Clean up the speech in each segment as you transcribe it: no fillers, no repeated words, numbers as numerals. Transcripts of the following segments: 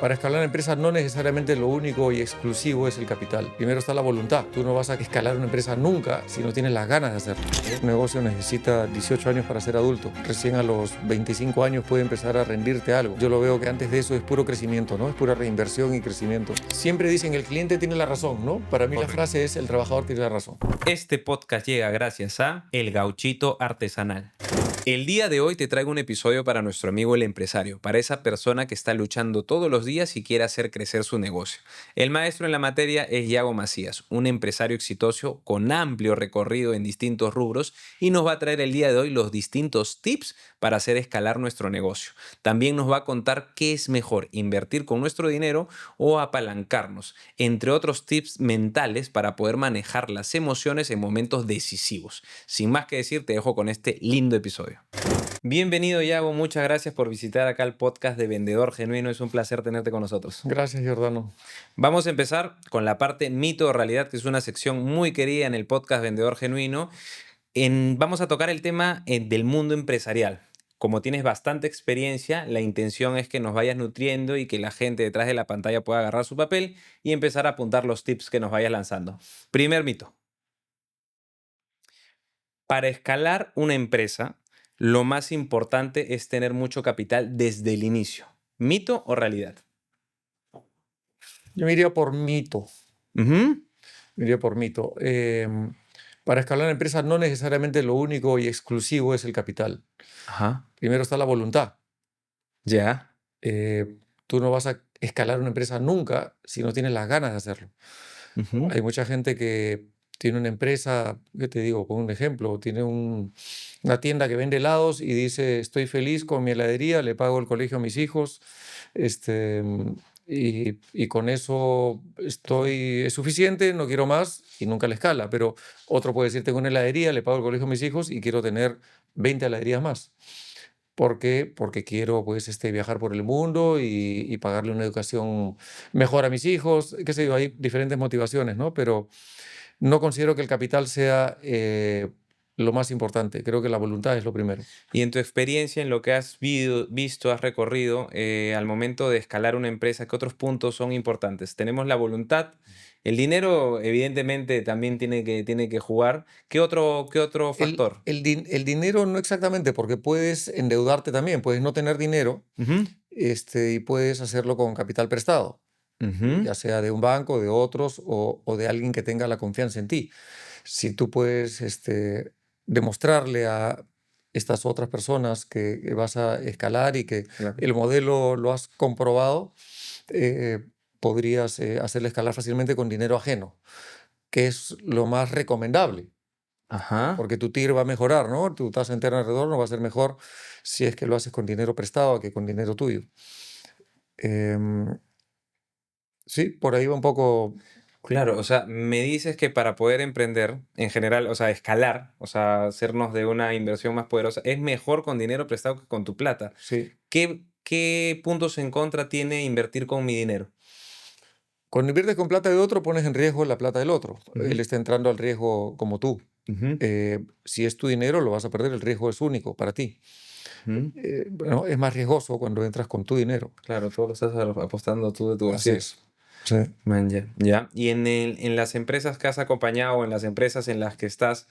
Para escalar empresas no necesariamente lo único y exclusivo es el capital. Primero está la voluntad. Tú no vas a escalar una empresa nunca si no tienes las ganas de hacerlo. Un negocio necesita 18 años para ser adulto. Recién a los 25 años puede empezar a rendirte algo. Yo lo veo que antes de eso es puro crecimiento, ¿no? Es pura reinversión y crecimiento. Siempre dicen el cliente tiene la razón, ¿no? Para mí la frase es el trabajador tiene la razón. Este podcast llega gracias a El Gauchito Artesanal. El día de hoy te traigo un episodio para nuestro amigo el empresario, para esa persona que está luchando todos los días y quiere hacer crecer su negocio. El maestro en la materia es Yago Macías, un empresario exitoso con amplio recorrido en distintos rubros y nos va a traer el día de hoy los distintos tips para hacer escalar nuestro negocio. También nos va a contar qué es mejor, invertir con nuestro dinero o apalancarnos, entre otros tips mentales para poder manejar las emociones en momentos decisivos. Sin más que decir, te dejo con este lindo episodio. Bienvenido, Yago. Muchas gracias por visitar acá el podcast de Vendedor Genuino. Es un placer tenerte con nosotros. Gracias, Giordano. Vamos a empezar con la parte mito o realidad, que es una sección muy querida en el podcast Vendedor Genuino. Vamos a tocar el tema del mundo empresarial. Como tienes bastante experiencia, la intención es que nos vayas nutriendo y que la gente detrás de la pantalla pueda agarrar su papel y empezar a apuntar los tips que nos vayas lanzando. Primer mito. Para escalar una empresa, lo más importante es tener mucho capital desde el inicio. ¿Mito o realidad? Yo me iría por mito. Ujú. Me iría por mito. Para escalar empresas no necesariamente lo único y exclusivo es el capital. Ajá. Primero está la voluntad. Ya. Tú no vas a escalar una empresa nunca si no tienes las ganas de hacerlo. Ujú. Hay mucha gente que tiene una empresa, ¿qué te digo? Con un ejemplo, tiene una tienda que vende helados y dice, estoy feliz con mi heladería, le pago el colegio a mis hijos, este, y con eso es suficiente, no quiero más, y nunca le escala. Pero otro puede decir, tengo una heladería, le pago el colegio a mis hijos y quiero tener 20 heladerías más. ¿Por qué? Porque quiero pues, viajar por el mundo y pagarle una educación mejor a mis hijos, qué sé yo, hay diferentes motivaciones, ¿no? Pero no considero que el capital sea lo más importante, creo que la voluntad es lo primero. Y en tu experiencia, en lo que has visto, has recorrido, al momento de escalar una empresa, ¿qué otros puntos son importantes? Tenemos la voluntad, el dinero evidentemente también tiene que jugar. ¿Qué otro factor? El dinero no exactamente, porque puedes endeudarte también, puedes no tener dinero Ujú. y puedes hacerlo con capital prestado, Ujú. ya sea de un banco, de otros o de alguien que tenga la confianza en ti. Si tú puedes demostrarle a estas otras personas que vas a escalar y que Claro. el modelo lo has comprobado, eh, podrías hacerle escalar fácilmente con dinero ajeno, que es lo más recomendable, Ajá. porque tu TIR va a mejorar, ¿no? Tu tasa interna de retorno va a ser mejor si es que lo haces con dinero prestado que con dinero tuyo. Em, sí, por ahí va un poco. Claro, o sea, me dices que para poder emprender en general, o sea, escalar, o sea, hacernos de una inversión más poderosa, es mejor con dinero prestado que con tu plata. Sí. ¿Qué puntos en contra tiene invertir con mi dinero? Cuando inviertes con plata de otro, pones en riesgo la plata del otro. Él Ujú. está entrando al riesgo como tú. Ujú. Si es tu dinero, lo vas a perder, el riesgo es único para ti. Ujú. Bueno, es más riesgoso cuando entras con tu dinero. Claro, todo lo estás apostando tú de tu Así bolsillo. es. Sí. Man, ya, ya. Y en las empresas que has acompañado, o en las empresas en las que estás,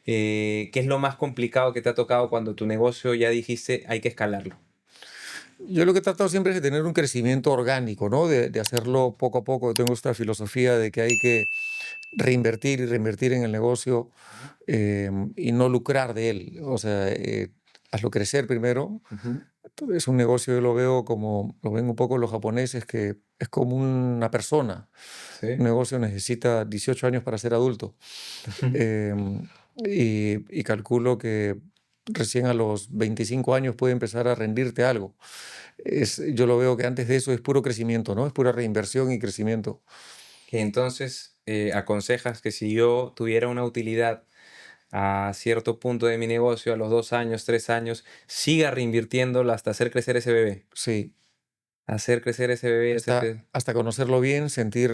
¿qué es lo más complicado que te ha tocado cuando tu negocio ya dijiste hay que escalarlo? Yo lo que he tratado siempre es de tener un crecimiento orgánico, ¿no? De hacerlo poco a poco. Tengo esta filosofía de que hay que reinvertir y reinvertir en el negocio y no lucrar de él. O sea, hazlo crecer primero. Ujú. Es un negocio, yo lo veo como, lo ven un poco los japoneses, que es como una persona. Un Sí. negocio necesita 18 años para ser adulto. Ujú. Em, y calculo que recién a los 25 años puede empezar a rendirte algo. Yo lo veo que antes de eso es puro crecimiento, ¿no? Es pura reinversión y crecimiento. Que entonces aconsejas que si yo tuviera una utilidad a cierto punto de mi negocio, a los 2 años, 3 años, siga reinvirtiéndolo hasta hacer crecer ese bebé. Sí, Hacer crecer ese bebé, hacer crecer. hasta conocerlo bien, sentir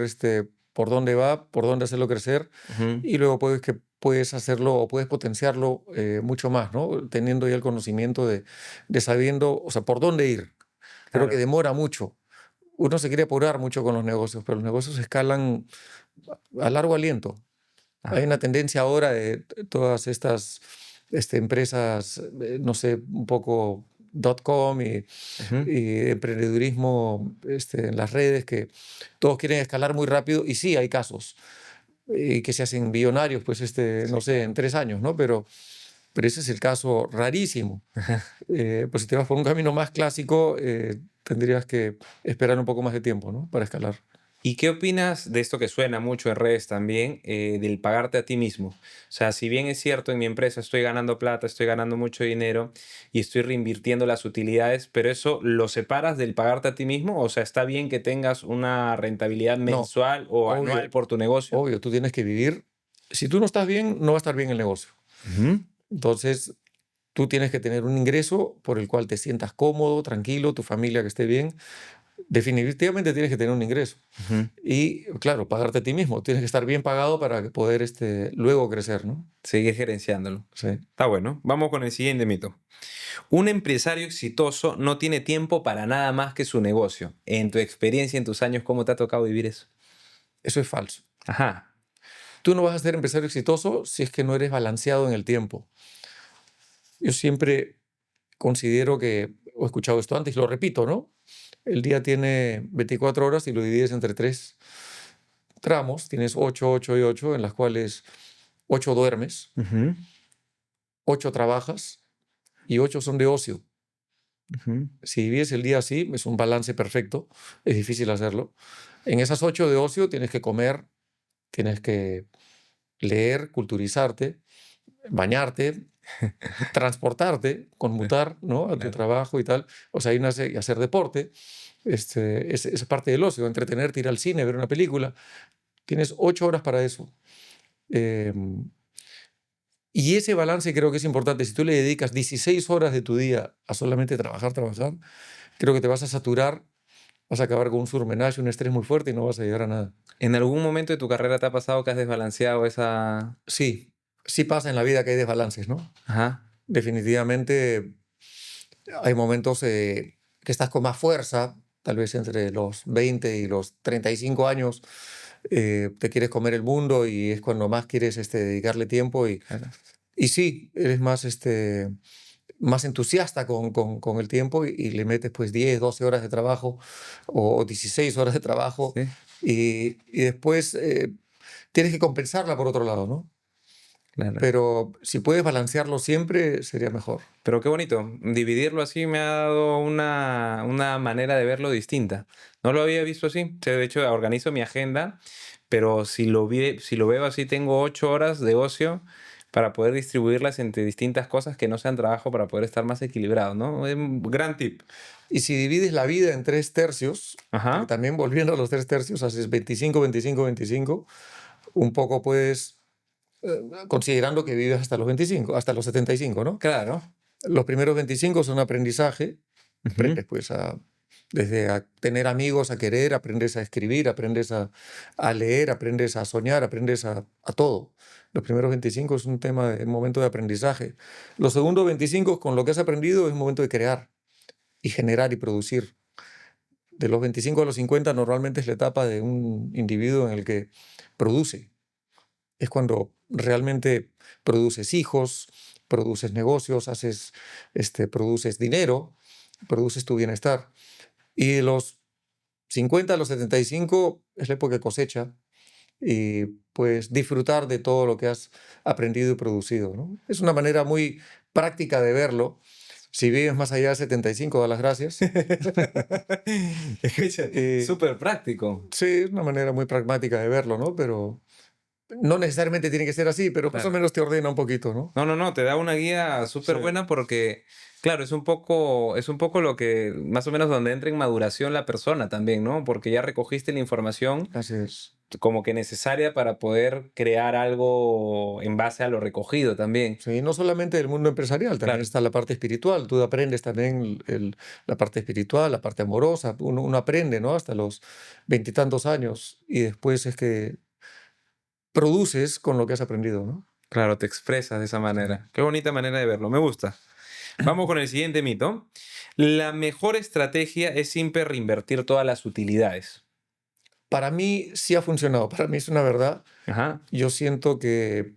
por dónde va, por dónde hacerlo crecer, Ujú. y luego puedes hacerlo o puedes potenciarlo mucho más, ¿no? Teniendo ya el conocimiento de sabiendo, o sea, por dónde ir. Creo que Claro. demora mucho. uno se quiere apurar mucho con los negocios, pero los negocios escalan a largo aliento. Hay una tendencia ahora de todas estas empresas, no sé, un poco .com Ujú. y emprendedurismo en las redes, que todos quieren escalar muy rápido, y sí, hay casos, y que se hacen billonarios, pues, no Sí, sé, en claro. 3 años, ¿no? Pero ese es el caso rarísimo. Pues si te vas por un camino más clásico, tendrías que esperar un poco más de tiempo, ¿no? Para escalar. ¿Y qué opinas de esto que suena mucho en redes también, del pagarte a ti mismo? O sea, si bien es cierto, en mi empresa estoy ganando plata, estoy ganando mucho dinero y estoy reinvirtiendo las utilidades, pero eso lo separas del pagarte a ti mismo. O sea, ¿está bien que tengas una rentabilidad No, mensual o anual obvio, por tu negocio? obvio, tú tienes que vivir. Si tú no estás bien, no va a estar bien el negocio. Ujú, Entonces, tú tienes que tener un ingreso por el cual te sientas cómodo, tranquilo, tu familia que esté bien. Definitivamente tienes que tener un ingreso. ujú. Y, claro, pagarte a ti mismo. Tienes que estar bien pagado para poder luego crecer, ¿no? Sigue gerenciándolo. Sí. Está bueno. Vamos con el siguiente mito. Un empresario exitoso no tiene tiempo para nada más que su negocio. En tu experiencia, en tus años, ¿cómo te ha tocado vivir eso? Eso es falso. Ajá. Tú no vas a ser empresario exitoso si es que no eres balanceado en el tiempo. Yo siempre considero que, o he escuchado esto antes, y lo repito, ¿no? El día tiene 24 horas y lo divides entre 3 tramos. Tienes 8, 8 y 8, en las cuales 8 duermes, Ujú, 8 trabajas y 8 son de ocio. ujú. Si divides el día así, es un balance perfecto. Es difícil hacerlo. En esas 8 de ocio tienes que comer, tienes que leer, culturizarte, bañarte, transportarte, conmutar, ¿no? A tu Claro. trabajo y tal. O sea, y hacer deporte. Es parte del ocio, entretenerte, ir al cine, ver una película. Tienes 8 horas para eso. Em, y ese balance creo que es importante. Si tú le dedicas 16 horas de tu día a solamente trabajar, trabajar, creo que te vas a saturar, vas a acabar con un surmenage, un estrés muy fuerte y no vas a llegar a nada. ¿En algún momento de tu carrera te ha pasado que has desbalanceado esa... Sí, sí pasa en la vida que hay desbalances, ¿no? Ajá. Definitivamente hay momentos que estás con más fuerza, tal vez entre los 20 y los 35 años, te quieres comer el mundo y es cuando más quieres dedicarle tiempo Claro. y sí, eres más entusiasta con el tiempo y le metes pues 10, 12 horas de trabajo o 16 horas de trabajo Sí, y después tienes que compensarla por otro lado, ¿no? claro. Pero si puedes balancearlo siempre, sería mejor. Pero qué bonito. Dividirlo así me ha dado una manera de verlo distinta. No lo había visto así. O sea, de hecho, organizo mi agenda, pero si lo veo así, tengo 8 horas de ocio para poder distribuirlas entre distintas cosas que no sean trabajo para poder estar más equilibrado, ¿no? Es un gran tip. Y si divides la vida en 3 tercios, porque Ajá. también volviendo a los 3 tercios, haces 25, 25, 25, un poco puedes, considerando que vives hasta los 25, hasta los 75, ¿no? Claro. Los primeros 25 son aprendizaje, Ujú. aprendes pues desde a tener amigos, a querer, aprendes a escribir, aprendes a leer, aprendes a soñar, aprendes a todo. Los primeros 25 es un momento de aprendizaje. Los segundos 25, con lo que has aprendido, es un momento de crear y generar y producir. De los 25 a los 50 normalmente es la etapa de un individuo en el que produce. Es cuando realmente produces hijos, produces negocios, produces dinero, produces tu bienestar. Y de los 50 a los 75 es la época de cosecha y pues disfrutar de todo lo que has aprendido y producido, ¿no? Es una manera muy práctica de verlo. Si vives más allá de 75, da las gracias. Escucha, Eh, súper práctico. sí, es una manera muy pragmática de verlo, ¿no? Pero no necesariamente tiene que ser así, pero más o Claro. menos te ordena un poquito, ¿no? No, no, no, te da una guía súper Sí, buena porque, claro, es un poco lo que, más o menos donde entra en maduración la persona también, ¿no? Porque ya recogiste la información así es. como que necesaria para poder crear algo en base a lo recogido también. Sí, no solamente del mundo empresarial, también Claro. está la parte espiritual. Tú aprendes también la parte espiritual, la parte amorosa. Uno aprende, ¿no? Hasta los veintitantos años y después es que produces con lo que has aprendido, ¿no? Claro, te expresas de esa Sí. manera. Qué bonita manera de verlo, me gusta. Vamos con el siguiente mito. La mejor estrategia es siempre reinvertir todas las utilidades. Para mí sí ha funcionado, para mí es una verdad. Ajá. Yo siento que,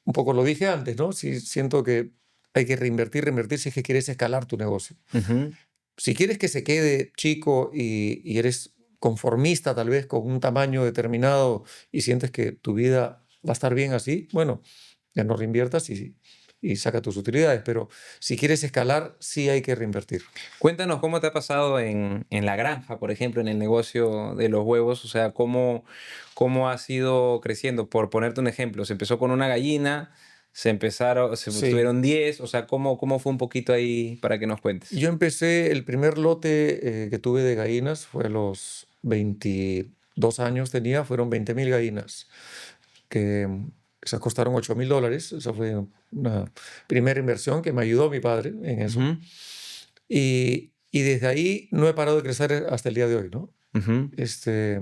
un poco lo dije antes, ¿no? Sí, siento que hay que reinvertir si es que quieres escalar tu negocio. Ujú. Si quieres que se quede chico y eres conformista tal vez con un tamaño determinado y sientes que tu vida va a estar bien así, bueno, ya no reinviertas y saca tus utilidades. Pero si quieres escalar, sí hay que reinvertir. Cuéntanos cómo te ha pasado en la granja, por ejemplo, en el negocio de los huevos. O sea, cómo has ido creciendo. Por ponerte un ejemplo, se empezó con una gallina, se Sí. tuvieron 10. O sea, ¿cómo fue un poquito ahí para que nos cuentes? Yo empecé, el primer lote que tuve de gallinas fue a los 22 años tenía, fueron 20.000 gallinas, que se costaron $8.000. Esa fue una primera inversión que me ayudó mi padre en eso. Ujú, Y desde ahí no he parado de crecer hasta el día de hoy, ¿no? ujú. Este,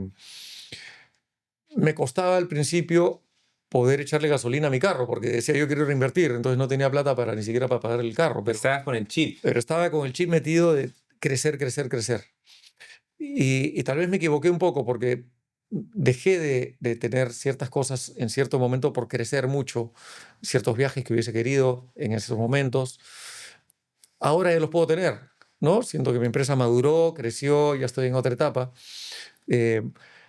me costaba al principio poder echarle gasolina a mi carro, porque decía yo quiero reinvertir, entonces no tenía plata para ni siquiera para pagar el carro, Estabas con el chip. pero estaba con el chip metido de crecer, crecer, crecer. Y tal vez me equivoqué un poco porque dejé de tener ciertas cosas en cierto momento por crecer mucho, ciertos viajes que hubiese querido en esos momentos. Ahora ya los puedo tener, ¿no? Siento que mi empresa maduró, creció, ya estoy en otra etapa. Eh,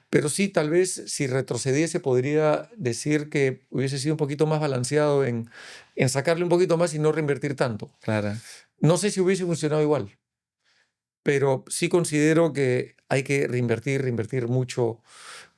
pero sí, tal vez si retrocediese podría decir que hubiese sido un poquito más balanceado en sacarle un poquito más y no reinvertir tanto. Claro. No sé si hubiese funcionado igual, pero sí considero que hay que reinvertir mucho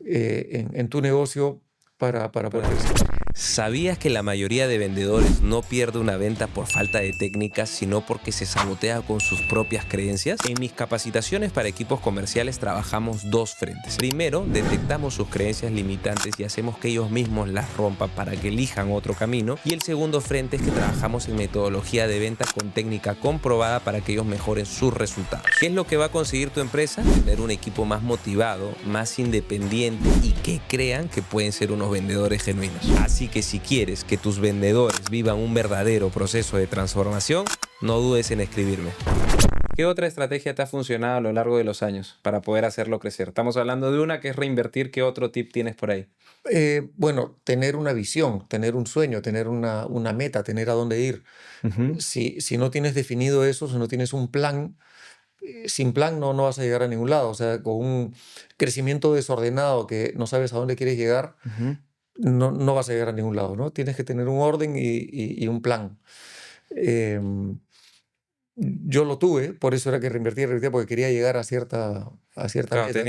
en tu negocio para poder crecer. ¿Sabías que la mayoría de vendedores no pierde una venta por falta de técnicas, sino porque se sabotea con sus propias creencias? En mis capacitaciones para equipos comerciales trabajamos dos frentes. Primero, detectamos sus creencias limitantes y hacemos que ellos mismos las rompan para que elijan otro camino. Y el segundo frente es que trabajamos en metodología de venta con técnica comprobada para que ellos mejoren sus resultados. ¿Qué es lo que va a conseguir tu empresa? Tener un equipo más motivado, más independiente y que crean que pueden ser unos vendedores genuinos. Así que si quieres que tus vendedores vivan un verdadero proceso de transformación, no dudes en escribirme. ¿Qué otra estrategia te ha funcionado a lo largo de los años para poder hacerlo crecer? Estamos hablando de una que es reinvertir. ¿Qué otro tip tienes por ahí? Bueno, tener una visión, tener un sueño, tener una meta, tener a dónde ir. Ujú, Si no tienes definido eso, si no tienes un plan, sin plan no vas a llegar a ningún lado. O sea, con un crecimiento desordenado que no sabes a dónde quieres llegar, ujú. no vas a llegar a ningún lado, ¿no? Tienes que tener un orden y un plan. Em, yo lo tuve, por eso era que reinvertía, porque quería llegar a cierta Claro, meta.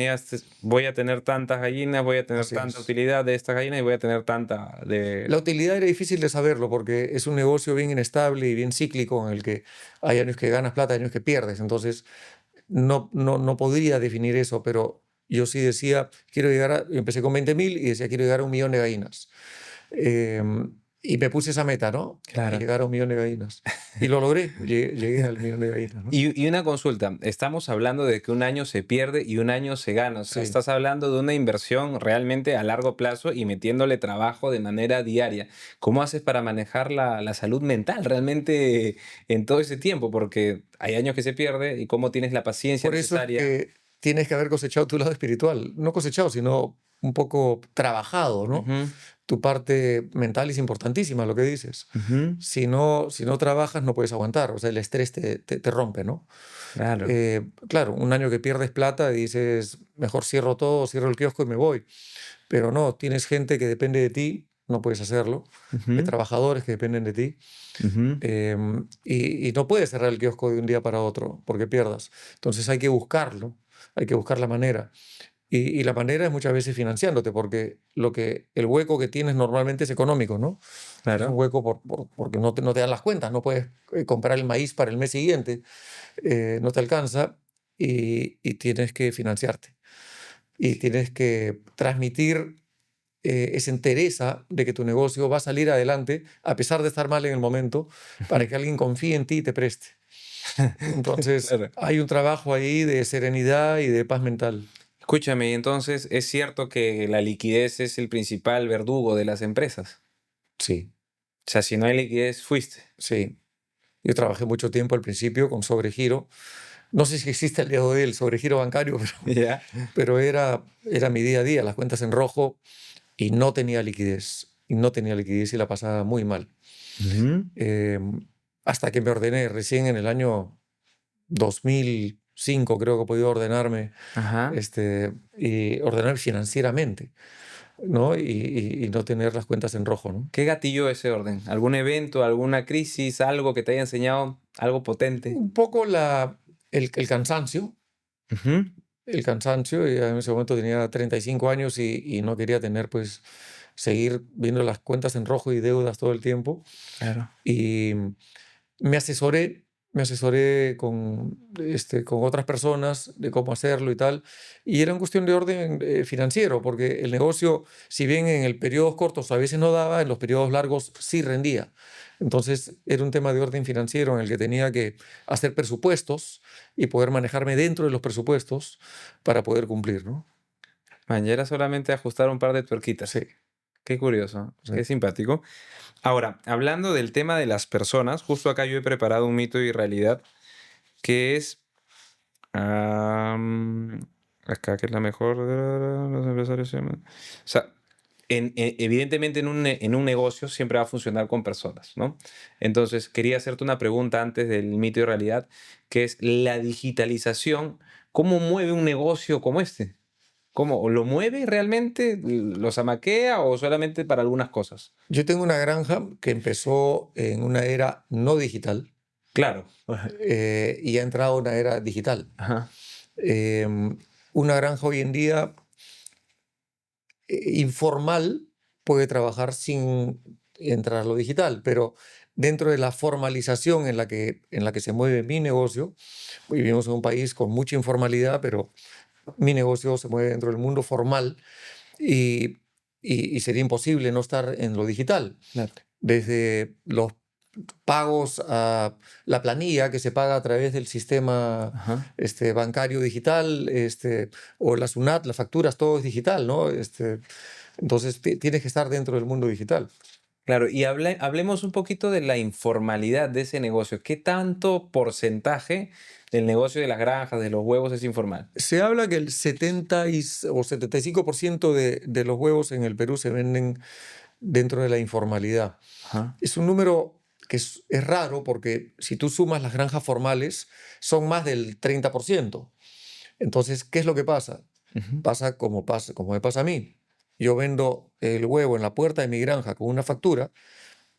voy a tener tantas gallinas, voy a tener Así tanta es. utilidad de estas gallinas y voy a tener tanta La de... utilidad era difícil de saberlo porque es un negocio bien inestable y bien cíclico en el que hay años que ganas plata, años que pierdes. Entonces, no podría definir eso, pero yo sí decía, yo empecé con 20.000 y decía, quiero llegar a 1.000.000 de gallinas. Y me puse esa meta, ¿no? A Claro. llegar a 1.000.000 de gallinas. Y lo logré, llegué al 1.000.000 de gallinas, ¿no? Y una consulta, estamos hablando de que un año se pierde y un año se gana. O sea, Sí. estás hablando de una inversión realmente a largo plazo y metiéndole trabajo de manera diaria. ¿Cómo haces para manejar la salud mental realmente en todo ese tiempo? Porque hay años que se pierde y cómo tienes la paciencia Por eso es necesaria. que tienes que haber cosechado tu lado espiritual. No cosechado, sino un poco trabajado, ¿no? Ujú, Tu parte mental es importantísima, lo que dices. ujú, Si no trabajas, no puedes aguantar. O sea, el estrés te rompe, ¿no? claro. Claro, un año que pierdes plata y dices, mejor cierro todo, cierro el kiosco y me voy. Pero no, tienes gente que depende de ti, no puedes hacerlo. Hay Ujú, trabajadores que dependen de ti. ujú. Y no puedes cerrar el kiosco de un día para otro porque pierdas. Entonces hay que buscarlo, hay que buscar la manera. Y la manera es muchas veces financiándote, porque el hueco que tienes normalmente es económico, ¿no? Es un Claro. hueco porque no te dan las cuentas, no puedes comprar el maíz para el mes siguiente, no te alcanza y tienes que financiarte. Y tienes que transmitir esa entereza de que tu negocio va a salir adelante a pesar de estar mal en el momento, para que alguien confíe en ti y te preste. Entonces, Claro. hay un trabajo ahí de serenidad y de paz mental. Escúchame, y entonces, ¿es cierto que la liquidez es el principal verdugo de las empresas? Sí, O sea, si no hay liquidez, fuiste. sí. Yo trabajé mucho tiempo al principio con sobregiro. No sé si existe el día de hoy el sobregiro bancario, Ya. pero era mi día a día, las cuentas en rojo, y no tenía liquidez. Y no tenía liquidez y la pasaba muy mal. Eh, Hasta que me ordené recién en el año 2005, creo que he podido ordenarme, Ajá. y ordenarme financieramente, ¿no? Y no tener las cuentas en rojo, ¿no? ¿Qué gatilló ese orden? ¿Algún evento, alguna crisis, algo que te haya enseñado, algo potente? Un poco el cansancio. Ujú. El cansancio, y en ese momento tenía 35 años y no quería tener, pues, seguir viendo las cuentas en rojo y deudas todo el tiempo. Claro. Y me asesoré, me asesoré con otras personas de cómo hacerlo y tal. Y era una cuestión de orden financiero, porque el negocio, si bien en el periodos cortos a veces no daba, en los periodos largos sí rendía. Entonces era un tema de orden financiero en el que tenía que hacer presupuestos y poder manejarme dentro de los presupuestos para poder cumplir, ¿no? Man, ya era solamente ajustar un par de tuerquitas. Sí, Qué curioso, sí. qué simpático. Ahora, hablando del tema de las personas, justo acá yo he preparado un mito y realidad que es... acá, que es la mejor de los empresarios. O sea, evidentemente en un negocio siempre va a funcionar con personas, ¿no? Entonces, quería hacerte una pregunta antes del mito y realidad, que es la digitalización. ¿Cómo mueve un negocio como este? ¿Cómo? ¿Lo mueve realmente? ¿Lo zamaquea o solamente para algunas cosas? Yo tengo una granja que empezó en una era no digital Claro. y ha entrado a una era digital. Ajá. Una granja hoy en día informal puede trabajar sin entrar a lo digital, pero dentro de la formalización en la que se mueve mi negocio, vivimos en un país con mucha informalidad, pero mi negocio se mueve dentro del mundo formal y, y sería imposible no estar en lo digital. Claro. Desde los pagos a la planilla que se paga a través del sistema Ajá. bancario digital, o la SUNAT, las facturas, todo es digital, ¿no? Entonces tienes que estar dentro del mundo digital. Claro, y hablemos un poquito de la informalidad de ese negocio. ¿Qué tanto porcentaje del negocio de las granjas, de los huevos, es informal? Se habla que el 75% de los huevos en el Perú se venden dentro de la informalidad. Ajá. Es un número que es raro porque si tú sumas las granjas formales son más del 30%. Entonces, ¿qué es lo que pasa? Ujú. Pasa como me pasa a mí. Yo vendo el huevo en la puerta de mi granja con una factura,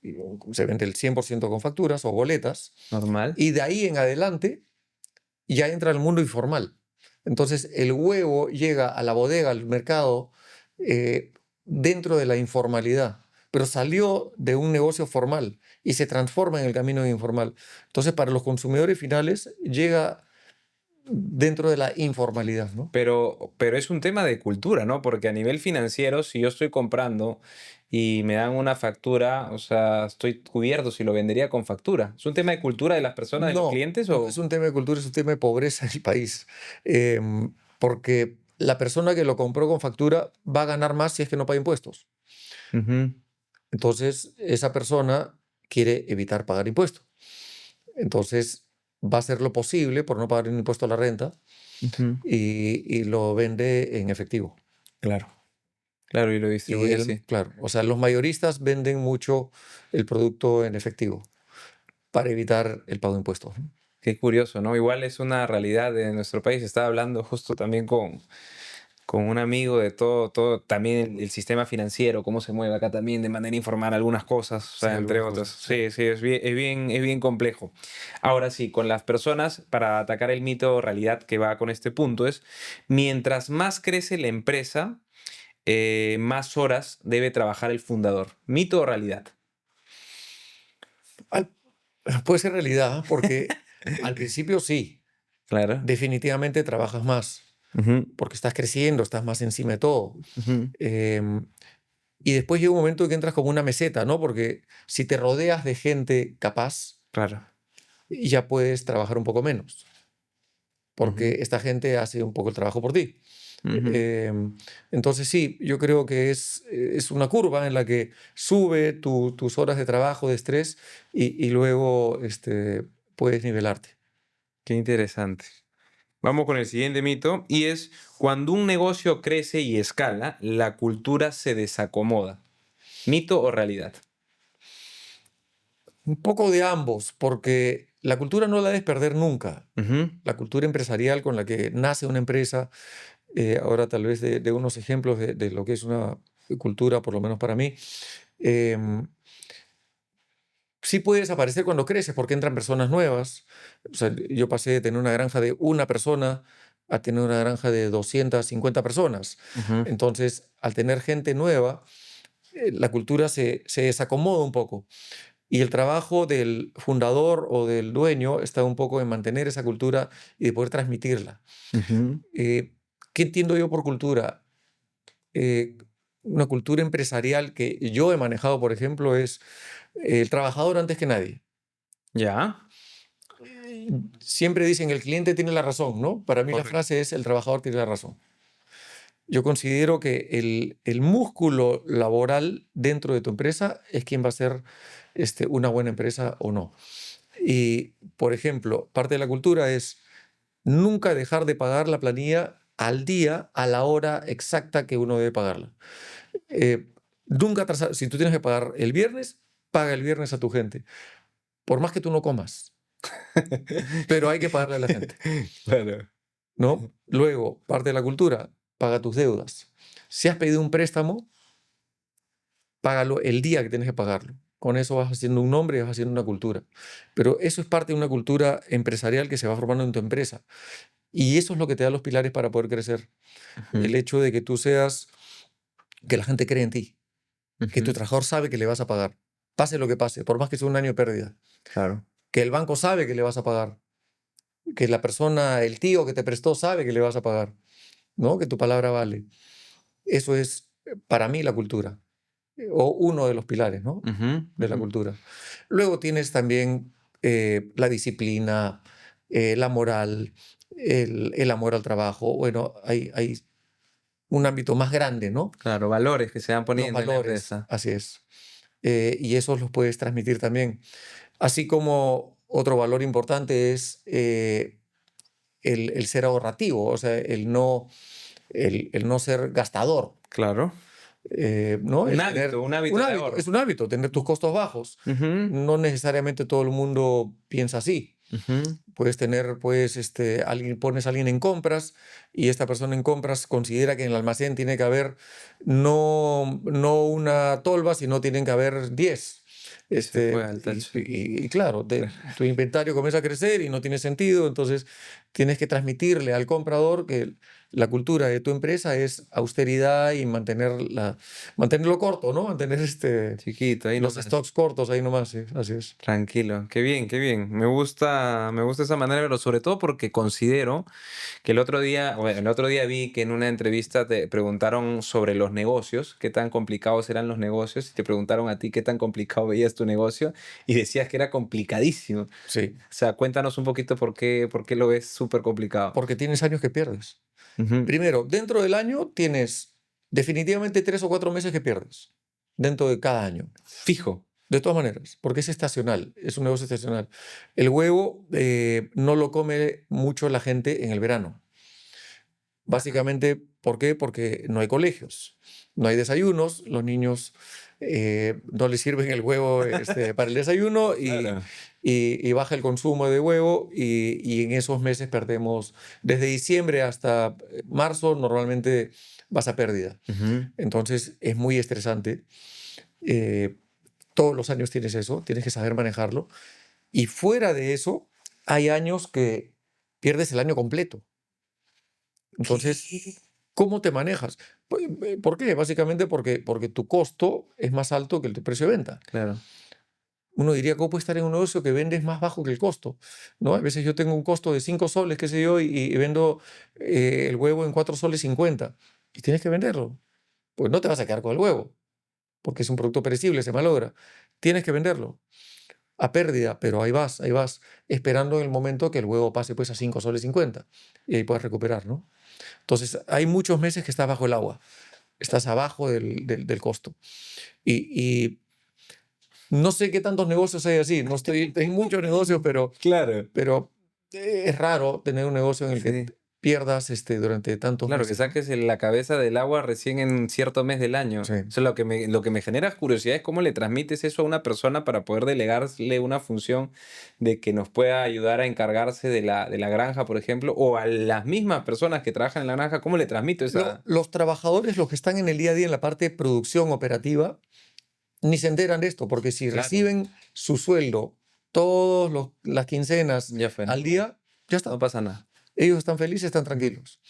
y se vende el 100% con facturas o boletas, Normal. y de ahí en adelante ya entra el mundo informal. Entonces, el huevo llega a la bodega, al mercado, eh, dentro de la informalidad, pero salió de un negocio formal y se transforma en el camino informal. Entonces, para los consumidores finales, llega dentro de la informalidad, ¿no? Pero es un tema de cultura, ¿no? Porque a nivel financiero, si yo estoy comprando y me dan una factura, o sea, estoy cubierto si lo vendería con factura. ¿Es un tema de cultura de las personas, de los No, clientes no es o...? un tema de cultura, es un tema de pobreza en el país. Porque la persona que lo compró con factura va a ganar más si es que no paga impuestos. Ujú. Entonces, esa persona quiere evitar pagar impuestos. Entonces, va a hacer lo posible por no pagar un impuesto a la renta Ujú. y lo vende en efectivo. Claro. Claro, y lo distribuye así. Claro, o sea, los mayoristas venden mucho el producto en efectivo para evitar el pago de impuestos, ¿no? Qué curioso, ¿no? Igual es una realidad de nuestro país. Estaba hablando justo también con un amigo de todo, también el sistema financiero, cómo se mueve acá también de manera informal algunas cosas, o Sí, sea, entre algunas otras. cosas, sí. Sí, sí, es bien complejo. Ahora sí, con las personas, para atacar el mito o realidad que va con este punto, es mientras más crece la empresa, más horas debe trabajar el fundador. ¿Mito o realidad? Al- Puede ser realidad, porque al principio sí, Claro. definitivamente trabajas más, Ujú, porque estás creciendo, estás más encima de todo. ujú. Em, y después llega un momento en que entras como una meseta, ¿no? Porque si te rodeas de gente capaz, Claro. ya puedes trabajar un poco menos, Ujú. porque esta gente hace un poco el trabajo por ti. Ujú. Entonces sí, yo creo que es una curva en la que sube tus horas de trabajo, de estrés, y luego puedes nivelarte. Qué interesante. Vamos con el siguiente mito y es cuando un negocio crece y escala, la cultura se desacomoda. ¿Mito o realidad? Un poco de ambos, porque la cultura no la debes perder nunca. Ujú, La cultura empresarial con la que nace una empresa, ahora tal vez de unos ejemplos de lo que es una cultura, por lo menos para mí, em, sí puede desaparecer cuando creces porque entran personas nuevas. O sea, yo pasé de tener una granja de una persona a tener una granja de 250 personas. ujú. Entonces, al tener gente nueva, la cultura se desacomoda un poco. Y el trabajo del fundador o del dueño está un poco en mantener esa cultura y de poder transmitirla. Ujú. Eh, ¿Qué entiendo yo por cultura? Eh, una cultura empresarial que yo he manejado, por ejemplo, es el trabajador antes que nadie. Ya, Siempre dicen el cliente tiene la razón, ¿no? Para mí la correcto. frase es el trabajador tiene la razón. Yo considero que el músculo laboral dentro de tu empresa es quien va a ser una buena empresa o no. Y, por ejemplo, parte de la cultura es nunca dejar de pagar la planilla al día, a la hora exacta que uno debe pagarla. Eh, Nunca atrasar. Si tú tienes que pagar el viernes, paga el viernes a tu gente, por más que tú no comas, pero hay que pagarle a la gente, Claro. ¿no? Luego, parte de la cultura, paga tus deudas. Si has pedido un préstamo, págalo el día que tienes que pagarlo. Con eso vas haciendo un nombre y vas haciendo una cultura. Pero eso es parte de una cultura empresarial que se va formando en tu empresa. Y eso es lo que te da los pilares para poder crecer. Ujú, El hecho de que tú seas, que la gente cree en ti, que tu ujú. trabajador sabe que le vas a pagar, pase lo que pase, por más que sea un año de pérdida, Claro. que el banco sabe que le vas a pagar, que la persona, el tío que te prestó sabe que le vas a pagar, ¿no? Que tu palabra vale. Eso es para mí la cultura, o uno de los pilares, ¿no? Ujú, De la ujú. cultura. Luego tienes también la disciplina, la moral, el amor al trabajo. Bueno, hay un ámbito más grande, ¿no? Claro, valores que se van Los poniendo en la valores, empresa. así es. Y esos los puedes transmitir también. Así como otro valor importante es el ser ahorrativo, o sea, el no ser gastador, Claro. ¿no? Un El hábito, tener un un hábito de hábito, es ahorro. un hábito, tener tus costos bajos. Ujú, No necesariamente todo el mundo piensa así. ujú. Puedes tener, pues, pones a alguien en compras y esta persona en compras considera que en el almacén tiene que haber no una tolva, sino tienen que haber 10. Y se fue al tacho. Y claro, tu inventario comienza a crecer y no tiene sentido, entonces tienes que transmitirle al comprador que la cultura de tu empresa es austeridad y mantenerlo corto, ¿no? Mantener Chiquito, ahí los nomás. stocks cortos ahí nomás, sí, así es. Tranquilo, qué bien, qué bien. Me gusta esa manera, pero sobre todo porque considero que el otro día vi que en una entrevista te preguntaron sobre los negocios, qué tan complicados eran los negocios, y te preguntaron a ti qué tan complicado veías tu negocio, y decías que era complicadísimo. O Sí, sea, cuéntanos un poquito por qué lo ves súper complicado. porque tienes años que pierdes. Ujú. Primero, dentro del año tienes definitivamente 3 o 4 meses que pierdes, dentro de cada año. Fijo. De todas maneras, porque es estacional, es un negocio estacional. El huevo no lo come mucho la gente en el verano. Básicamente, ¿por qué? Porque no hay colegios, no hay desayunos, los niños no les sirven el huevo para el desayuno Claro. y baja el consumo de huevo y en esos meses perdemos, desde diciembre hasta marzo, normalmente vas a pérdida. Ujú. Entonces es muy estresante. eh, Todos los años tienes eso, tienes que saber manejarlo. Y fuera de eso, hay años que pierdes el año completo. Entonces, ¿Qué? ¿cómo te manejas? ¿Por qué? Básicamente porque tu costo es más alto que el precio de venta. Claro. Uno diría, ¿cómo puede estar en un negocio que vendes más bajo que el costo? ¿No? A veces yo tengo un costo de 5 soles, qué sé yo, y vendo el huevo en 4 soles 50. Y tienes que venderlo. Pues no te vas a quedar con el huevo, porque es un producto perecible, se malogra. Tienes que venderlo a pérdida, pero ahí vas, esperando en el momento que el huevo pase pues a 5 soles 50. Y ahí puedes recuperar, ¿no? Entonces, hay muchos meses que estás bajo el agua, estás abajo del costo. Y no sé qué tantos negocios hay así, no estoy en muchos negocios, Claro. pero es raro tener un negocio en el que Sí. pierdas durante tantos Claro, que meses, ¿no? saques la cabeza del agua recién en cierto mes del año. Sí. Eso es lo que me genera curiosidad es cómo le transmites eso a una persona para poder delegarle una función de que nos pueda ayudar a encargarse de la granja, por ejemplo, o a las mismas personas que trabajan en la granja, ¿cómo le transmito esa? Los trabajadores, los que están en el día a día en la parte de producción operativa, ni se enteran de esto, porque si Claro. reciben su sueldo todas las quincenas Ya fue, ¿no? al día, ya está. No pasa nada. Ellos están felices, están tranquilos.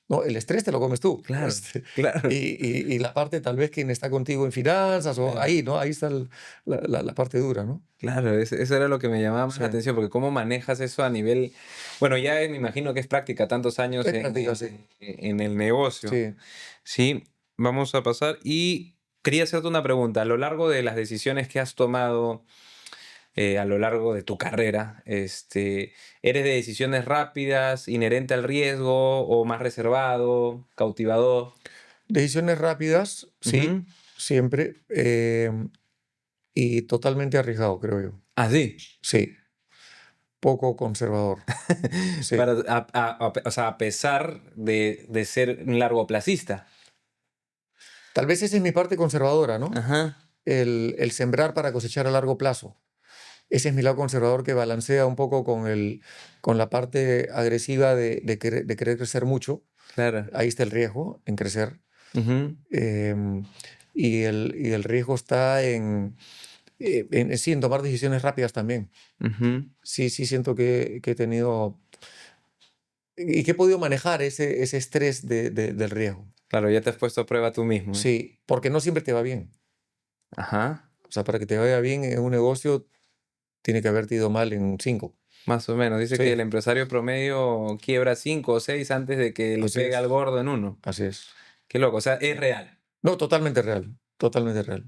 No, el estrés te lo comes tú. Claro, claro. Y la parte tal vez quien está contigo en finanzas o Claro. ahí, ¿no? Ahí está la parte dura, ¿no? Claro, eso era lo que me llamaba más Sí. la atención, porque cómo manejas eso a nivel, bueno, ya me imagino que es práctica, tantos años Es práctica, sí. en el negocio. Sí. Sí, vamos a pasar. Y quería hacerte una pregunta. A lo largo de las decisiones que has tomado a lo largo de tu carrera, ¿eres de decisiones rápidas, inherente al riesgo o más reservado, cautivador? Decisiones rápidas, sí, Ujú. siempre. Y totalmente arriesgado, creo yo. Ah, sí. Sí, poco conservador. Sí. O sea, a pesar de ser un largoplacista. Tal vez esa es mi parte conservadora, ¿no? Ajá. El sembrar para cosechar a largo plazo. Ese es mi lado conservador que balancea un poco con la parte agresiva de querer crecer mucho. Claro. Ahí está el riesgo en crecer. Ujú. Y el riesgo está sí, en tomar decisiones rápidas también. Ujú. Sí, sí siento que he tenido y que he podido manejar ese estrés del riesgo. Claro, ya te has puesto a prueba tú mismo. Sí, porque no siempre te va bien. Ajá. O sea, para que te vaya bien en un negocio, tiene que haberte ido mal en 5. Más o menos. Dice que Sí, el empresario promedio quiebra 5 o 6 antes de que le así pegue es. al gordo en uno. Así es. Qué loco. O sea, es real. No, totalmente real. Totalmente real.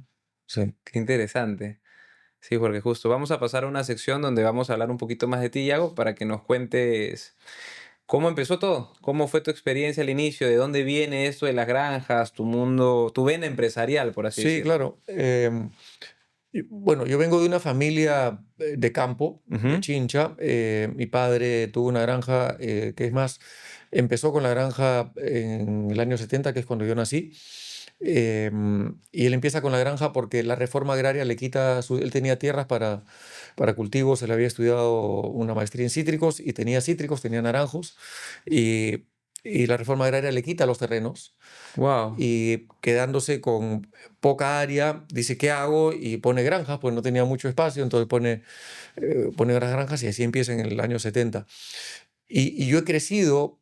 Sí. Qué interesante. Sí, porque justo vamos a pasar a una sección donde vamos a hablar un poquito más de ti, Yago, para que nos cuentes cómo empezó todo, cómo fue tu experiencia al inicio, de dónde viene esto de las granjas, tu mundo, tu vena empresarial, por así Sí, decirlo. claro. Bueno, yo vengo de una familia de campo, de Ujú. Chincha. Mi padre tuvo una granja que es más, empezó con la granja en el año 70, que es cuando yo nací. Y él empieza con la granja porque la reforma agraria le quita, él tenía tierras para cultivos, él había estudiado una maestría en cítricos y tenía cítricos, tenía naranjos, y, y la reforma agraria le quita los terrenos Wow. y quedándose con poca área, dice, ¿qué hago? Y pone granjas, pues no tenía mucho espacio, entonces pone granjas y así empieza en el año 70. Y yo he crecido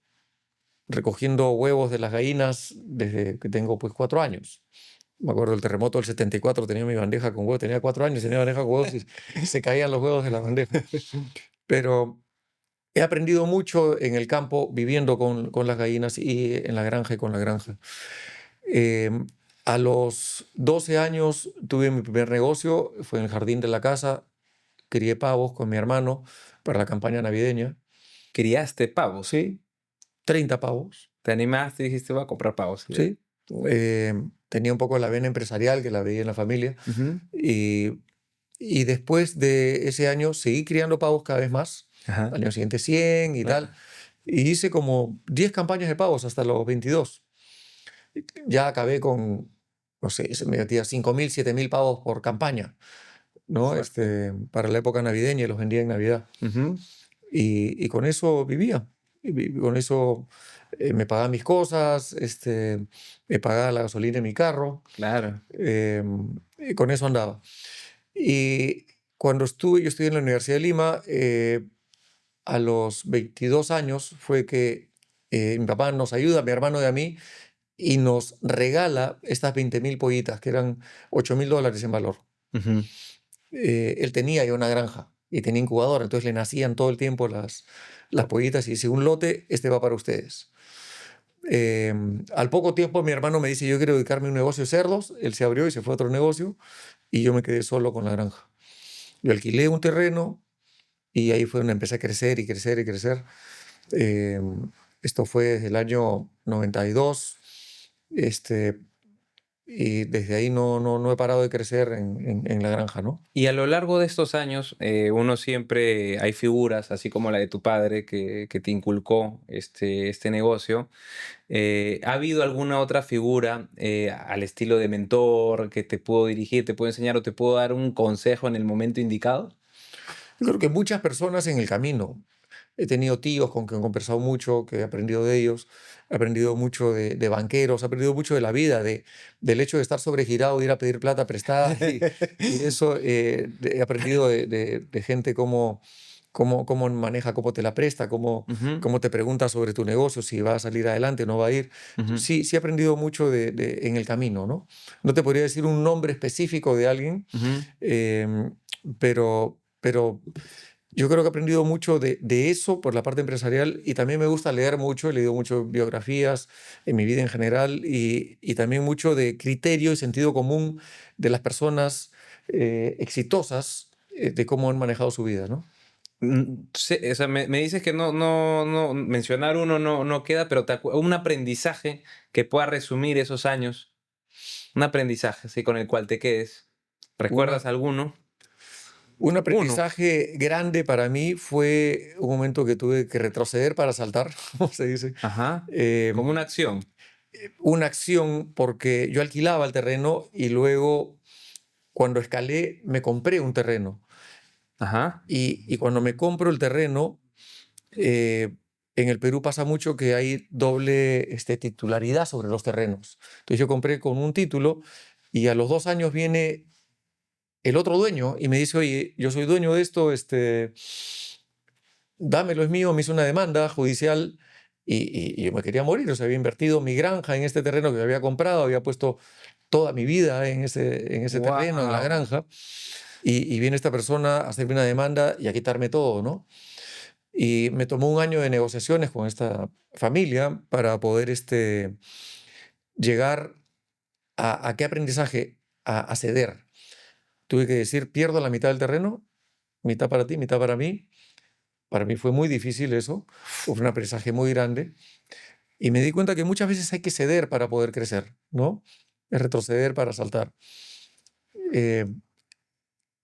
recogiendo huevos de las gallinas desde que tengo pues 4 años. Me acuerdo del terremoto del 74, tenía mi bandeja con huevos, tenía 4 años, tenía bandeja con huevos y se caían los huevos de la bandeja. Pero he aprendido mucho en el campo viviendo con las gallinas y en la granja y con la granja. Eh, a los 12 años tuve mi primer negocio, fue en el jardín de la casa, crié pavos con mi hermano para la campaña navideña. Criaste pavos. Sí, 30 pavos. Te animaste y dijiste, voy a comprar pavos. Sí. Tenía un poco la vena empresarial que la veía en la familia. Ujú. Y después de ese año seguí criando pavos cada vez más. Ajá. Al año siguiente 100 y Claro. tal. Y hice como 10 campañas de pavos hasta los 22. Ya acabé con, no sé, se me metía 5.000, 7.000 pavos por campaña, ¿no? Fuerte. Para la época navideña y los vendía en Navidad. Ujú. Y con eso vivía. Con eso me pagaba mis cosas, me pagaba la gasolina en mi carro. Claro. Y con eso andaba. Y cuando yo estudié en la Universidad de Lima, a los 22 años fue que mi papá nos ayuda, a mi hermano y a mí, y nos regala estas 20.000 pollitas, que eran $8.000 en valor. Ujú. Él tenía ya una granja y tenía incubadora, entonces le nacían todo el tiempo las pollitas y dice, un lote, este va para ustedes. Al poco tiempo mi hermano me dice, yo quiero dedicarme a un negocio de cerdos, él se abrió y se fue a otro negocio y yo me quedé solo con la granja. Yo alquilé un terreno y ahí fue donde empecé a crecer y crecer y crecer. Esto fue desde el año 92. Este, y desde ahí no he parado de crecer en la granja, ¿no? Y a lo largo de estos años, uno siempre, hay figuras, así como la de tu padre, que te inculcó este negocio. ¿Ha habido alguna otra figura al estilo de mentor que te pudo dirigir, te pudo enseñar o te pudo dar un consejo en el momento indicado? Yo creo que muchas personas en el camino. He tenido tíos con quien he conversado mucho, que he aprendido de ellos, he aprendido mucho de banqueros, he aprendido mucho de la vida, del hecho de estar sobregirado, de ir a pedir plata prestada. Y eso he aprendido de gente cómo maneja, cómo te la presta, Ujú, cómo te pregunta sobre tu negocio, si va a salir adelante o no va a ir. ujú. Sí he aprendido mucho en el camino, ¿no? No te podría decir un nombre específico de alguien, Ujú. em, pero yo creo que he aprendido mucho de eso por la parte empresarial y también me gusta leer mucho, he leído mucho biografías en mi vida en general y también mucho de criterio y sentido común de las personas exitosas, de cómo han manejado su vida, ¿no? O sea, me dices que no, mencionar uno no queda, pero un aprendizaje que pueda resumir esos años, un aprendizaje así con el cual te quedes. Una, ¿Recuerdas alguno? un Uno. aprendizaje grande para mí fue un momento que tuve que retroceder para saltar, como se dice. Ajá. Eh, Como una acción. una acción porque yo alquilaba el terreno y luego cuando escalé me compré un terreno. Ajá. Y cuando me compro el terreno, en el Perú pasa mucho que hay doble titularidad sobre los terrenos. Entonces yo compré con un título y a los 2 años viene el otro dueño y me dice, oye, yo soy dueño de esto, dámelo, es mío, me hizo una demanda judicial y yo me quería morir. O sea, había invertido mi granja en este terreno que había comprado, había puesto toda mi vida en ese terreno, en la Wow. granja, y viene esta persona a hacerme una demanda y a quitarme todo, ¿no? Y me tomó un año de negociaciones con esta familia para poder llegar a qué aprendizaje, a ceder. Tuve que decir, pierdo la mitad del terreno, mitad para ti, mitad para mí. Para mí fue muy difícil eso, fue un aprendizaje muy grande. Y me di cuenta que muchas veces hay que ceder para poder crecer, ¿no? Es retroceder para saltar. Eh,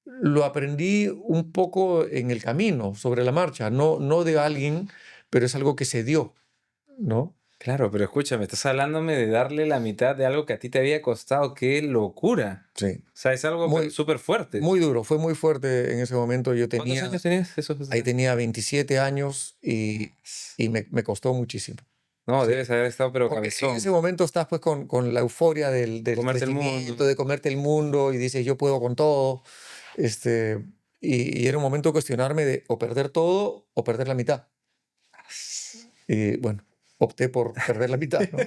lo aprendí un poco en el camino, sobre la marcha, no de alguien, pero es algo que se dio, ¿no? Claro, pero escúchame, estás hablándome de darle la mitad de algo que a ti te había costado. ¡Qué locura! Sí. O sea, es algo Muy, súper fuerte. muy duro, fue muy fuerte en ese momento. ¿Cuántos años tenías? Eso. Ahí tenía 27 años y me costó muchísimo. No, Sí. debes haber estado pero Porque en ese cabezón. momento estás pues con la euforia del Comerte el crecimiento, mundo. de comerte el mundo y dices yo puedo con todo. Este, y era un momento de cuestionarme de o perder todo o perder la mitad. Y bueno, opté por perder la mitad, ¿no?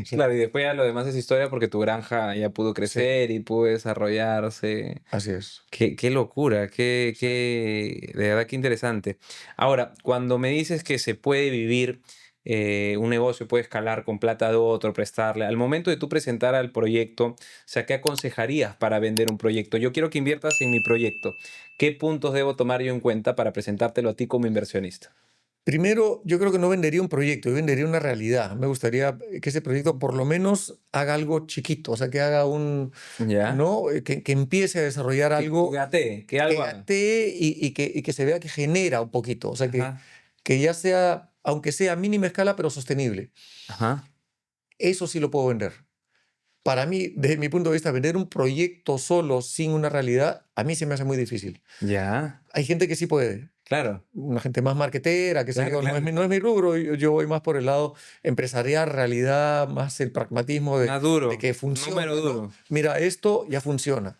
Sí, Claro, y después ya lo demás es historia porque tu granja ya pudo sí, crecer y pudo desarrollarse. así es. Qué locura, Sí. de verdad que interesante. Ahora, cuando me dices que se puede vivir, un negocio puede escalar con plata de otro, prestarle, al momento de tú presentar al proyecto, o sea, ¿qué aconsejarías para vender un proyecto? Yo quiero que inviertas en mi proyecto. ¿Qué puntos debo tomar yo en cuenta para presentártelo a ti como inversionista? Primero, yo creo que no vendería un proyecto, yo vendería una realidad. Me gustaría que ese proyecto por lo menos haga algo chiquito, o sea, que haga ¿Ya? ¿no? Que empiece a desarrollar Que algo gatee, que que algo haga. gatee y que se vea que genera un poquito, o sea, Ajá, que ya sea, aunque sea a mínima escala, pero sostenible. ajá. Eso sí lo puedo vender. Para mí, desde mi punto de vista, vender un proyecto solo sin una realidad, a mí se me hace muy difícil. Ya, Hay gente que sí puede, claro, una gente más marketera, qué sé claro, yo, no es claro. mi rubro, yo voy más por el lado empresarial, realidad, más el pragmatismo de, Más de duro, que número funciona, ¿no? duro. Mira, esto ya funciona.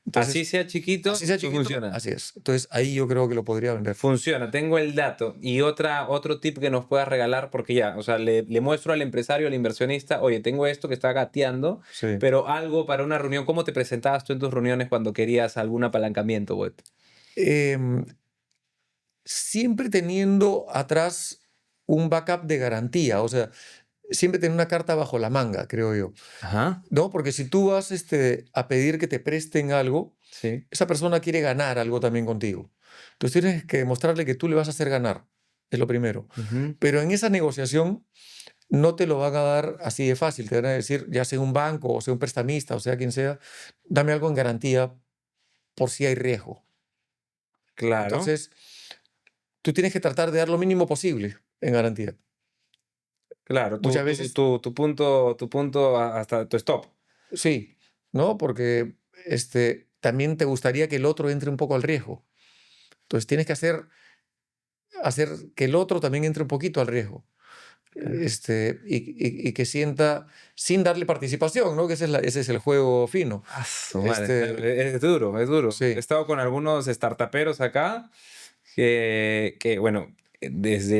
Así Entonces, sea chiquito, así sea pues chiquito, funciona. así es. Entonces, ahí yo creo que lo podría vender. Funciona, tengo el dato. Y otro tip que nos puedas regalar, porque ya, o sea, le muestro al empresario, al inversionista, oye, tengo esto que está gateando, Sí. pero algo para una reunión. ¿Cómo te presentabas tú en tus reuniones cuando querías algún apalancamiento, güey? Em, siempre teniendo atrás un backup de garantía, o sea, siempre tener una carta bajo la manga, creo yo, Ajá, ¿no? Porque si tú vas a pedir que te presten algo, sí. esa persona quiere ganar algo también contigo. Entonces tienes que demostrarle que tú le vas a hacer ganar. es lo primero. Ujú. Pero en esa negociación no te lo van a dar así de fácil. Te van a decir, ya sea un banco, o sea un prestamista, o sea quien sea, dame algo en garantía por si hay riesgo. Claro, Entonces, tú tienes que tratar de dar lo mínimo posible en garantía. claro. Muchas veces, Tu punto hasta tu stop. sí, ¿no? Porque también te gustaría que el otro entre un poco al riesgo. Entonces, tienes que hacer que el otro también entre un poquito al riesgo. Y que sienta, sin darle participación, ¿no? Que ese es el juego fino. Ah, su madre, claro, Este, es duro, es duro. He sí, estado con algunos startuperos acá bueno, desde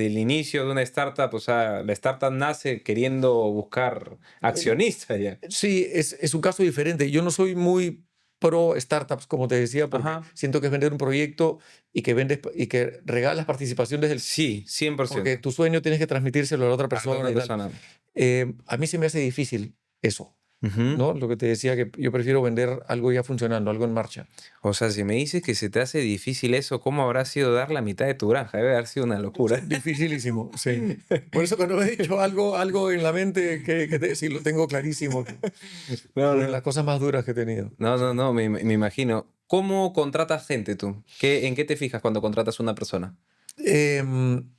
el inicio de una startup, o sea, la startup nace queriendo buscar eh, accionistas ya. sí, es un caso diferente. Yo no soy muy pro startups, como te decía, porque Ajá. siento que es vender un proyecto y que vendes y que regalas participaciones Sí, porque 100%. tu sueño tienes que transmitírselo a la otra A la persona otra y tal. persona. A mí se me hace difícil eso, Ujú. ¿no? Lo que te decía, que yo prefiero vender algo ya funcionando, algo en marcha. O sea, si me dices que se te hace difícil eso, ¿cómo habrá sido dar la mitad de tu granja? Debe haber sido una locura. Dificilísimo, sí. Por eso cuando me he dicho algo en la mente sí lo tengo clarísimo, No, de las no. cosas más duras que he tenido. No, Sí. no, no, me imagino. ¿Cómo contratas gente tú? ¿En qué te fijas cuando contratas una persona? Em,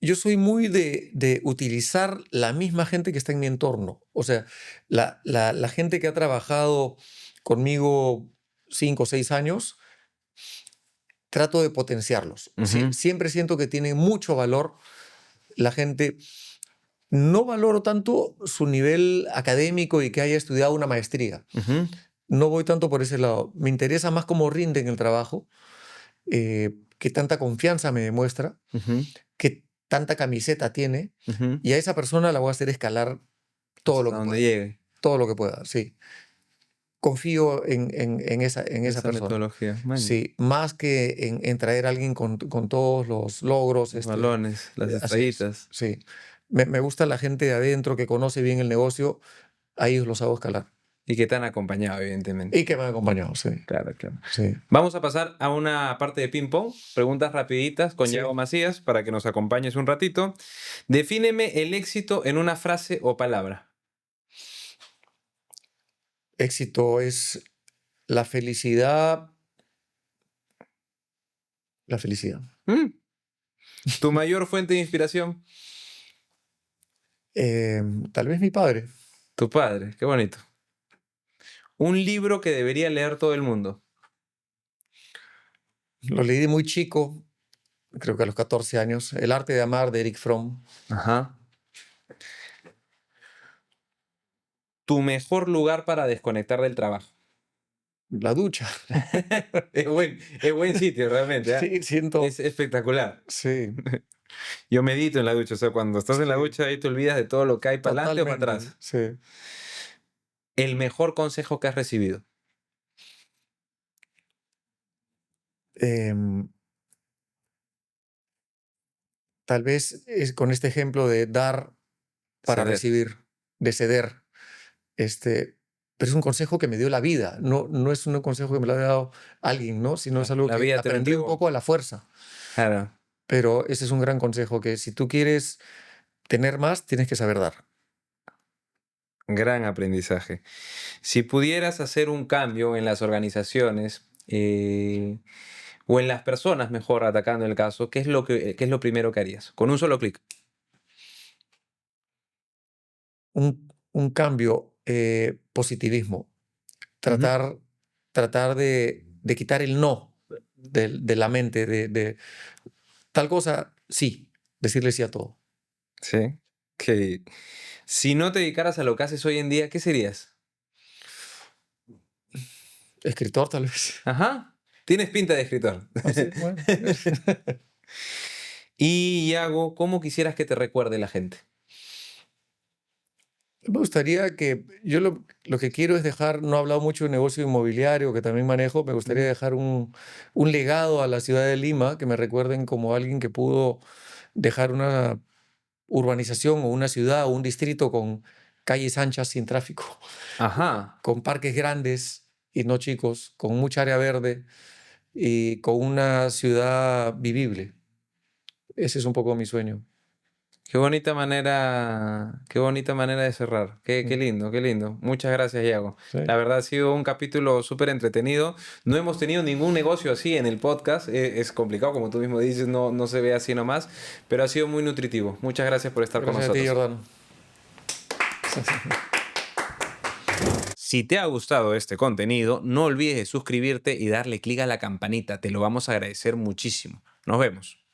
yo soy muy de utilizar la misma gente que está en mi entorno. O sea, la gente que ha trabajado conmigo 5 o 6 años, trato de potenciarlos. Ujú, Siempre siento que tiene mucho valor la gente. No valoro tanto su nivel académico y que haya estudiado una maestría. ujú, No voy tanto por ese lado. Me interesa más cómo rinde en el trabajo, qué tanta confianza me demuestra, ujú, qué tanta camiseta tiene, ujú. y a esa persona la voy a hacer escalar todo lo Hasta que donde pueda. llegue Todo lo que pueda, sí. Confío en esa esa persona. metodología. Man, Sí, más que en traer a alguien con todos los logros. los balones, las Así es, estrellitas. sí. Me gusta la gente de adentro que conoce bien el negocio, a ellos los hago escalar. Y que te han acompañado, evidentemente. Y que me han acompañado, sí. Claro, claro. Sí. Vamos a pasar a una parte de ping-pong. Preguntas rapiditas con Sí. Yago Macías para que nos acompañes un ratito. Defíneme el éxito en una frase o palabra. Éxito es la felicidad. La felicidad. Mm. ¿Tu mayor fuente de inspiración? Tal vez mi padre. Tu padre. Qué bonito. Un libro que debería leer todo el mundo. Lo leí de muy chico, creo que a los 14 años. El arte de amar, de Eric Fromm. Ajá. Tu mejor lugar para desconectar del trabajo. La ducha. Es buen sitio, realmente. ¿Ah? Sí, siento. Es espectacular. Sí, Yo medito en la ducha. O sea, cuando estás en la sí, ducha ahí te olvidas de todo lo que hay para adelante o para totalmente. atrás. Sí. El mejor consejo que has recibido. Em, Tal vez es con este ejemplo de dar para Ceder. recibir, de ceder. Pero es un consejo que me dio la vida. No es un consejo que me lo ha dado alguien, ¿no? Sino es algo La que vida te lo aprendí un entregó. poco a la fuerza. Claro. Pero ese es un gran consejo, que si tú quieres tener más, tienes que saber dar. Gran aprendizaje. Si pudieras hacer un cambio en las organizaciones o en las personas, mejor atacando el caso, qué es lo primero que harías? Con un solo clic. Un cambio, positivismo. Ujú. Tratar, tratar de quitar el no de la mente, de tal cosa, sí, decirle sí a todo. Sí. Que si no te dedicaras a lo que haces hoy en día, ¿qué serías? Escritor, tal vez. Ajá. Tienes pinta de escritor. Así, bueno. Y Iago, ¿cómo quisieras que te recuerde la gente? Me gustaría que, yo lo que quiero es dejar, no he hablado mucho de negocio inmobiliario, que también manejo, me gustaría Ujú. dejar un legado a la ciudad de Lima, que me recuerden como alguien que pudo dejar una urbanización o una ciudad o un distrito con calles anchas sin tráfico, Ajá. con parques grandes y no chicos, con mucha área verde y con una ciudad vivible. ese es un poco mi sueño. Qué bonita manera de cerrar. Qué lindo, qué lindo. Muchas gracias, Iago. Sí. La verdad ha sido un capítulo súper entretenido. No hemos tenido ningún negocio así en el podcast. Es complicado, como tú mismo dices, no se ve así nomás, pero ha sido muy nutritivo. Muchas gracias por estar Gracias con a ti, nosotros. Jordano. Si te ha gustado este contenido, no olvides de suscribirte y darle clic a la campanita. Te lo vamos a agradecer muchísimo. Nos vemos.